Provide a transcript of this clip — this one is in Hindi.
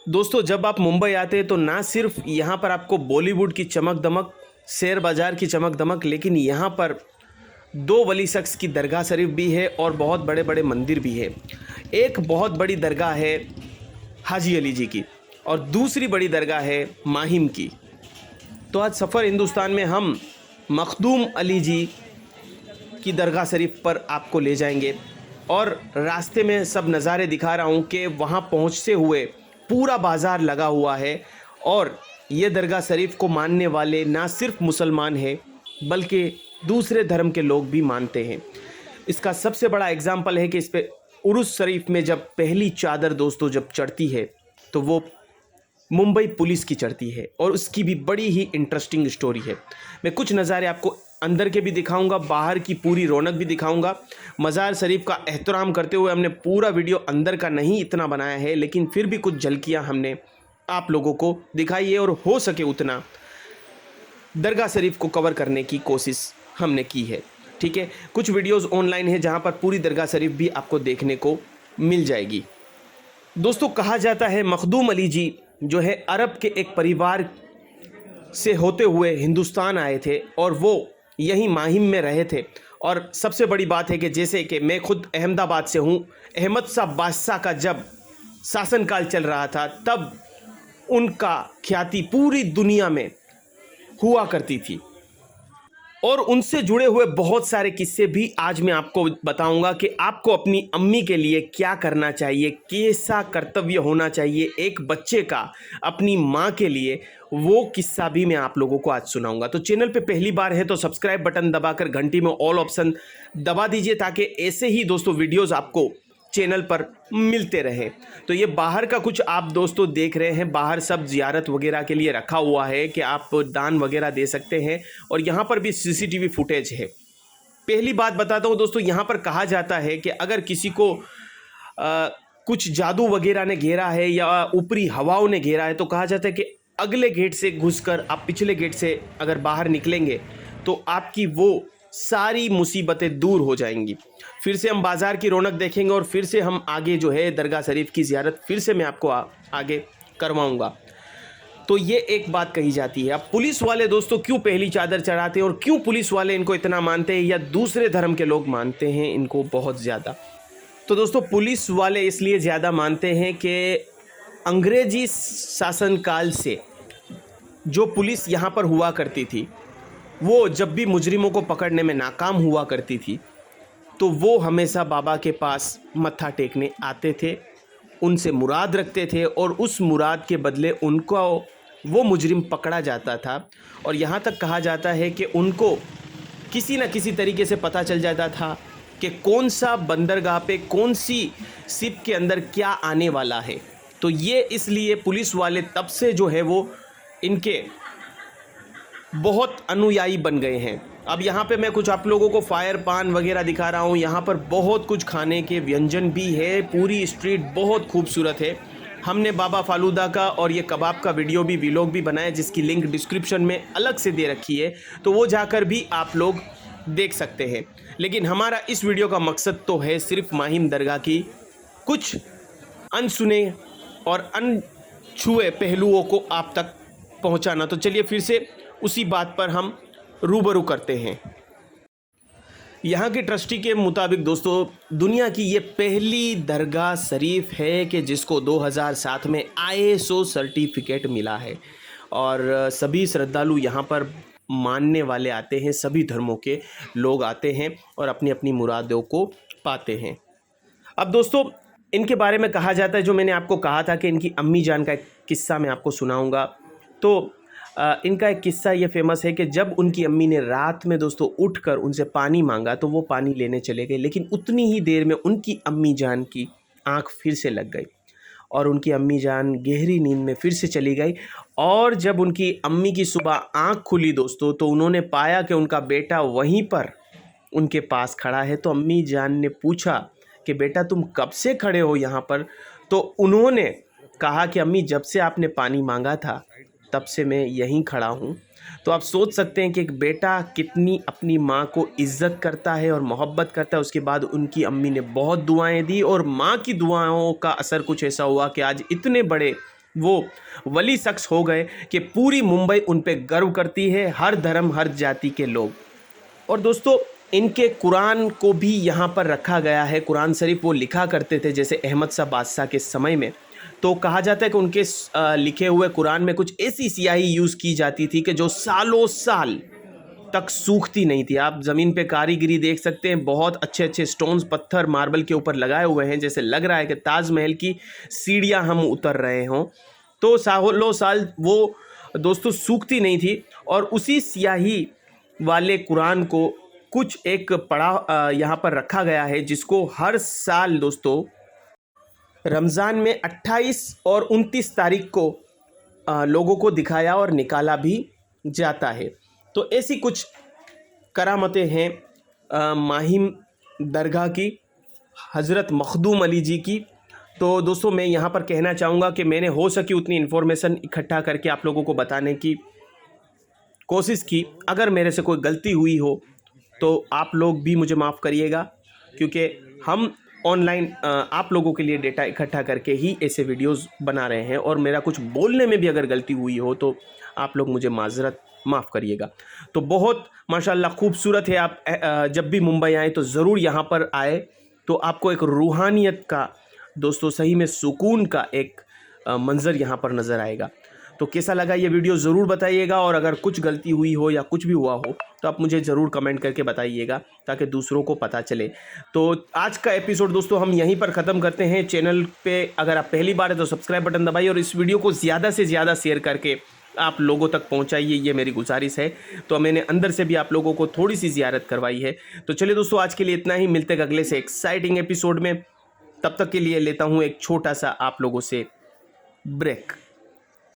दोस्तों, जब आप मुंबई आते हैं तो ना सिर्फ यहाँ पर आपको बॉलीवुड की चमक दमक, शेयर बाज़ार की चमक दमक, लेकिन यहाँ पर दो वली शख्स की दरगाह शरीफ भी है और बहुत बड़े बड़े मंदिर भी है। एक बहुत बड़ी दरगाह है हाजी अली जी की और दूसरी बड़ी दरगाह है माहिम की। तो आज सफ़र हिंदुस्तान में हम मखदूम अली जी की दरगाह शरीफ पर आपको ले जाएंगे और रास्ते में सब नज़ारे दिखा रहा हूँ कि वहाँ पहुँचते हुए पूरा बाज़ार लगा हुआ है और ये दरगाह शरीफ को मानने वाले ना सिर्फ मुसलमान हैं बल्कि दूसरे धर्म के लोग भी मानते हैं। इसका सबसे बड़ा एग्जाम्पल है कि इस पे उरुस शरीफ में जब पहली चादर दोस्तों जब चढ़ती है तो वो मुंबई पुलिस की चढ़ती है और उसकी भी बड़ी ही इंटरेस्टिंग स्टोरी है। मैं कुछ नज़ारे आपको अंदर के भी दिखाऊंगा, बाहर की पूरी रौनक भी दिखाऊंगा। मज़ार शरीफ का एहतराम करते हुए हमने पूरा वीडियो अंदर का नहीं इतना बनाया है, लेकिन फिर भी कुछ झलकियां हमने आप लोगों को दिखाई है और हो सके उतना दरगाह शरीफ को कवर करने की कोशिश हमने की है। ठीक है, कुछ वीडियोज़ ऑनलाइन है जहाँ पर पूरी दरगाह शरीफ भी आपको देखने को मिल जाएगी। दोस्तों, कहा जाता है मखदूम अली जी जो है अरब के एक परिवार से होते हुए हिंदुस्तान आए थे और वो यहीं माहिम में रहे थे। और सबसे बड़ी बात है कि जैसे कि मैं खुद अहमदाबाद से हूँ, अहमद शाह बादशाह का जब शासनकाल चल रहा था तब उनका ख्याति पूरी दुनिया में हुआ करती थी और उनसे जुड़े हुए बहुत सारे किस्से भी आज मैं आपको बताऊंगा कि आपको अपनी अम्मी के लिए क्या करना चाहिए, कैसा कर्तव्य होना चाहिए एक बच्चे का अपनी माँ के लिए। वो किस्सा भी मैं आप लोगों को आज सुनाऊंगा। तो चैनल पे पहली बार है तो सब्सक्राइब बटन दबाकर घंटी में ऑल ऑप्शन दबा दीजिए ताकि ऐसे ही दोस्तों वीडियोज़ आपको चैनल पर मिलते रहे। तो ये बाहर का कुछ आप दोस्तों देख रहे हैं, बाहर सब जियारत वगैरह के लिए रखा हुआ है कि आप दान वगैरह दे सकते हैं और यहाँ पर भी सीसीटीवी फुटेज है। पहली बात बताता हूँ दोस्तों, यहाँ पर कहा जाता है कि अगर किसी को कुछ जादू वगैरह ने घेरा है या ऊपरी हवाओं ने घेरा है तो कहा जाता है कि अगले गेट से घुसकर आप पिछले गेट से अगर बाहर निकलेंगे तो आपकी वो सारी मुसीबतें दूर हो जाएंगी। फिर से हम बाज़ार की रौनक देखेंगे और फिर से हम आगे जो है दरगाह शरीफ की ज़ियारत फिर से मैं आपको आगे करवाऊंगा। तो ये एक बात कही जाती है। अब पुलिस वाले दोस्तों क्यों पहली चादर चढ़ाते हैं और क्यों पुलिस वाले इनको इतना मानते हैं या दूसरे धर्म के लोग मानते हैं इनको बहुत ज़्यादा। तो दोस्तों पुलिस वाले इसलिए ज़्यादा मानते हैं कि अंग्रेजी शासनकाल से जो पुलिस यहाँ पर हुआ करती थी वो जब भी मुजरिमों को पकड़ने में नाकाम हुआ करती थी तो वो हमेशा बाबा के पास मत्था टेकने आते थे, उनसे मुराद रखते थे और उस मुराद के बदले उनको वो मुजरिम पकड़ा जाता था। और यहाँ तक कहा जाता है कि उनको किसी न किसी तरीके से पता चल जाता था कि कौन सा बंदरगाह पे कौन सी शिप के अंदर क्या आने वाला है। तो ये इसलिए पुलिस वाले तब से जो है वो इनके बहुत अनुयायी बन गए हैं। अब यहाँ पे मैं कुछ आप लोगों को फायर पान वगैरह दिखा रहा हूँ। यहाँ पर बहुत कुछ खाने के व्यंजन भी है, पूरी स्ट्रीट बहुत खूबसूरत है। हमने बाबा फालूदा का और ये कबाब का वीडियो भी व्लॉग भी बनाया जिसकी लिंक डिस्क्रिप्शन में अलग से दे रखी है, तो वो जाकर भी आप लोग देख सकते हैं। लेकिन हमारा इस वीडियो का मकसद तो है सिर्फ माहिम दरगाह की कुछ अनसुने और अनछुए पहलुओं को आप तक पहुँचाना। तो चलिए फिर से उसी बात पर हम रूबरू करते हैं। यहाँ के ट्रस्टी के मुताबिक दोस्तों दुनिया की ये पहली दरगाह शरीफ है कि जिसको 2007 में ISO सर्टिफिकेट मिला है और सभी श्रद्धालु यहाँ पर मानने वाले आते हैं, सभी धर्मों के लोग आते हैं और अपनी अपनी मुरादों को पाते हैं। अब दोस्तों इनके बारे में कहा जाता है, जो मैंने आपको कहा था कि इनकी अम्मी जान का एक किस्सा मैं आपको सुनाऊँगा। तो इनका एक किस्सा ये फेमस है कि जब उनकी अम्मी ने रात में दोस्तों उठकर उनसे पानी मांगा तो वो पानी लेने चले गए, लेकिन उतनी ही देर में उनकी अम्मी जान की आंख फिर से लग गई और उनकी अम्मी जान गहरी नींद में फिर से चली गई। और जब उनकी अम्मी की सुबह आंख खुली दोस्तों तो उन्होंने पाया कि उनका बेटा वहीं पर उनके पास खड़ा है। तो अम्मी जान ने पूछा कि बेटा तुम कब से खड़े हो यहाँ पर? तो उन्होंने कहा कि अम्मी जब से आपने पानी मांगा था तब से मैं यहीं खड़ा हूँ। तो आप सोच सकते हैं कि एक बेटा कितनी अपनी माँ को इज़्ज़त करता है और मोहब्बत करता है। उसके बाद उनकी अम्मी ने बहुत दुआएं दी और माँ की दुआओं का असर कुछ ऐसा हुआ कि आज इतने बड़े वो वली शख्स हो गए कि पूरी मुंबई उन पे गर्व करती है, हर धर्म हर जाति के लोग। और दोस्तों इनके कुरान को भी यहाँ पर रखा गया है। कुरान शरीफ वो लिखा करते थे जैसे अहमद शाह बादशाह के समय में, तो कहा जाता है कि उनके लिखे हुए कुरान में कुछ ऐसी स्याही यूज़ की जाती थी कि जो सालों साल तक सूखती नहीं थी। आप ज़मीन पे कारीगरी देख सकते हैं, बहुत अच्छे अच्छे स्टोन्स पत्थर मार्बल के ऊपर लगाए हुए हैं, जैसे लग रहा है कि ताजमहल की सीढ़ियाँ हम उतर रहे हों। तो सालों साल वो दोस्तों सूखती नहीं थी। और उसी स्याही वाले कुरान को कुछ एक पड़ा यहाँ पर रखा गया है, जिसको हर साल दोस्तों रमज़ान में 28 और 29 तारीख को लोगों को दिखाया और निकाला भी जाता है। तो ऐसी कुछ करामतें हैं माहिम दरगाह की, हज़रत मखदूम अली जी की। तो दोस्तों मैं यहाँ पर कहना चाहूँगा कि मैंने हो सकी उतनी इन्फॉर्मेशन इकट्ठा करके आप लोगों को बताने की कोशिश की। अगर मेरे से कोई गलती हुई हो तो आप लोग भी मुझे माफ़ करिएगा, क्योंकि हम ऑनलाइन आप लोगों के लिए डेटा इकट्ठा करके ही ऐसे वीडियोस बना रहे हैं। और मेरा कुछ बोलने में भी अगर गलती हुई हो तो आप लोग मुझे माज़रत माफ़ करिएगा। तो बहुत माशाल्लाह खूबसूरत है। आप जब भी मुंबई आए तो ज़रूर यहाँ पर आए, तो आपको एक रूहानियत का दोस्तों सही में सुकून का एक मंज़र यहाँ पर नज़र आएगा। तो कैसा लगा ये वीडियो ज़रूर बताइएगा, और अगर कुछ गलती हुई हो या कुछ भी हुआ हो तो आप मुझे ज़रूर कमेंट करके बताइएगा ताकि दूसरों को पता चले। तो आज का एपिसोड दोस्तों हम यहीं पर ख़त्म करते हैं। चैनल पे अगर आप पहली बार है तो सब्सक्राइब बटन दबाइए और इस वीडियो को ज़्यादा से ज़्यादा शेयर करके आप लोगों तक पहुंचाइए, ये मेरी गुजारिश है। तो मैंने अंदर से भी आप लोगों को थोड़ी सी ज़ियारत करवाई है। तो चलिए दोस्तों आज के लिए इतना ही, मिलते हैं अगले से एक्साइटिंग एपिसोड में। तब तक के लिए लेता हूँ एक छोटा सा आप लोगों से ब्रेक।